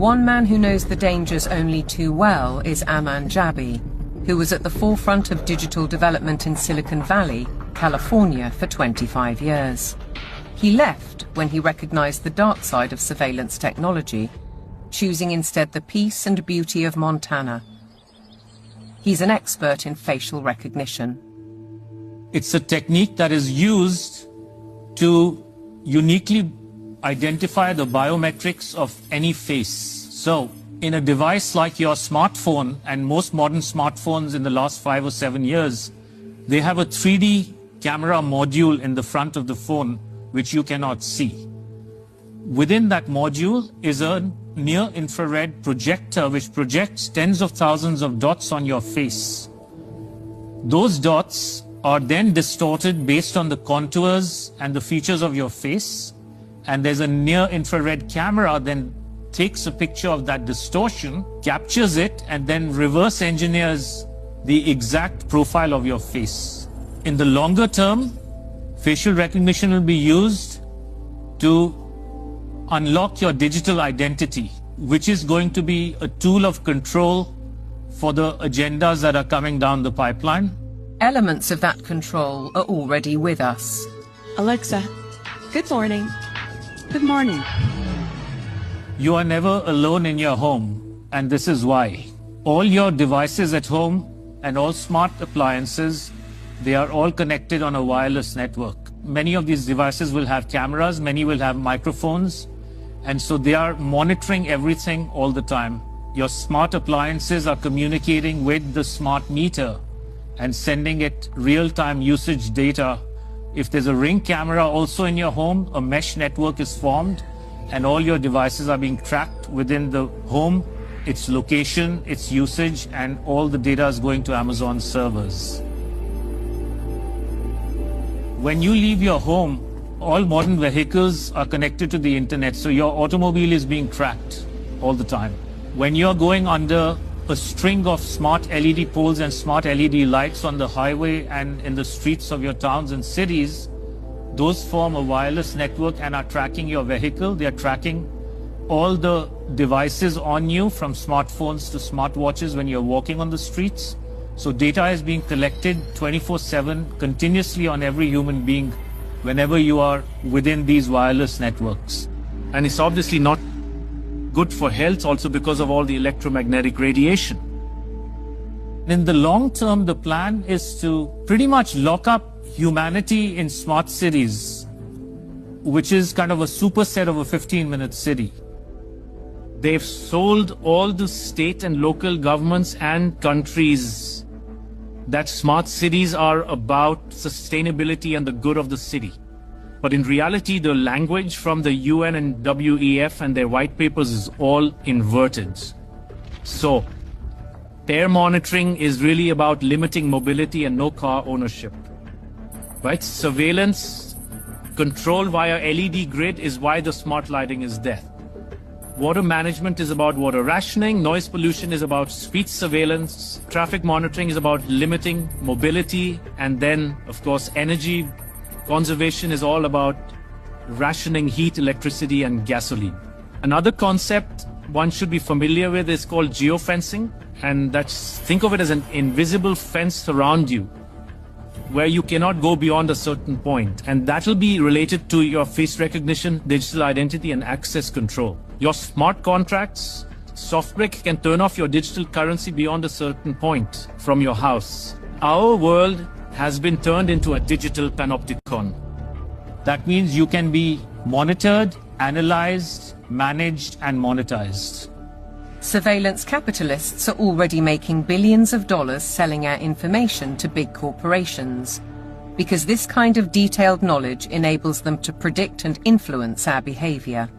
One man who knows the dangers only too well is Aman Jabi, who was at the forefront of digital development in Silicon Valley, California, for 25 years. He left when he recognized the dark side of surveillance technology, choosing instead the peace and beauty of Montana. He's an expert in facial recognition. It's a technique that is used to uniquely identify the biometrics of any face. So, in a device like your smartphone, and most modern smartphones in the last 5 or 7 years, they have a 3D camera module in the front of the phone which you cannot see. Within that module is a near-infrared projector which projects tens of thousands of dots on your face. Those dots are then distorted based on the contours and the features of your face, and there's a near-infrared camera then takes a picture of that distortion, captures it, and then reverse engineers the exact profile of your face. In the longer term, facial recognition will be used to unlock your digital identity, which is going to be a tool of control for the agendas that are coming down the pipeline. Elements of that control are already with us. Alexa, good morning. Good morning. You are never alone in your home, and this is why. All your devices at home and all smart appliances, they are all connected on a wireless network. Many of these devices will have cameras, many will have microphones, and so they are monitoring everything all the time. Your smart appliances are communicating with the smart meter and sending it real-time usage data. If there's a Ring camera also in your home, a mesh network is formed, and all your devices are being tracked within the home, its location, its usage, and all the data is going to Amazon servers. When you leave your home, all modern vehicles are connected to the internet, so your automobile is being tracked all the time. When you're going under a string of smart LED poles and smart LED lights on the highway and in the streets of your towns and cities, those form a wireless network and are tracking your vehicle. They are tracking all the devices on you, from smartphones to smartwatches when you're walking on the streets. So data is being collected 24/7 continuously on every human being whenever you are within these wireless networks. And it's obviously not good for health also because of all the electromagnetic radiation. In the long term, the plan is to pretty much lock up humanity in smart cities, which is kind of a superset of a 15-minute city. They've sold all the state and local governments and countries that smart cities are about sustainability and the good of the city. But in reality, the language from the UN and WEF and their white papers is all inverted. So, air monitoring is really about limiting mobility and no car ownership. Right? Surveillance, control via LED grid is why the smart lighting is there. Water management is about water rationing, noise pollution is about speed surveillance, traffic monitoring is about limiting mobility, and then, of course, energy conservation is all about rationing heat, electricity, and gasoline. Another concept one should be familiar with is called geofencing, and think of it as an invisible fence around you, where you cannot go beyond a certain point, and that will be related to your face recognition, digital identity, and access control. Your smart contracts, SoftBrick can turn off your digital currency beyond a certain point from your house. Our world has been turned into a digital panopticon. That means you can be monitored, analyzed, managed, and monetized. Surveillance capitalists are already making billions of dollars selling our information to big corporations, because this kind of detailed knowledge enables them to predict and influence our behavior.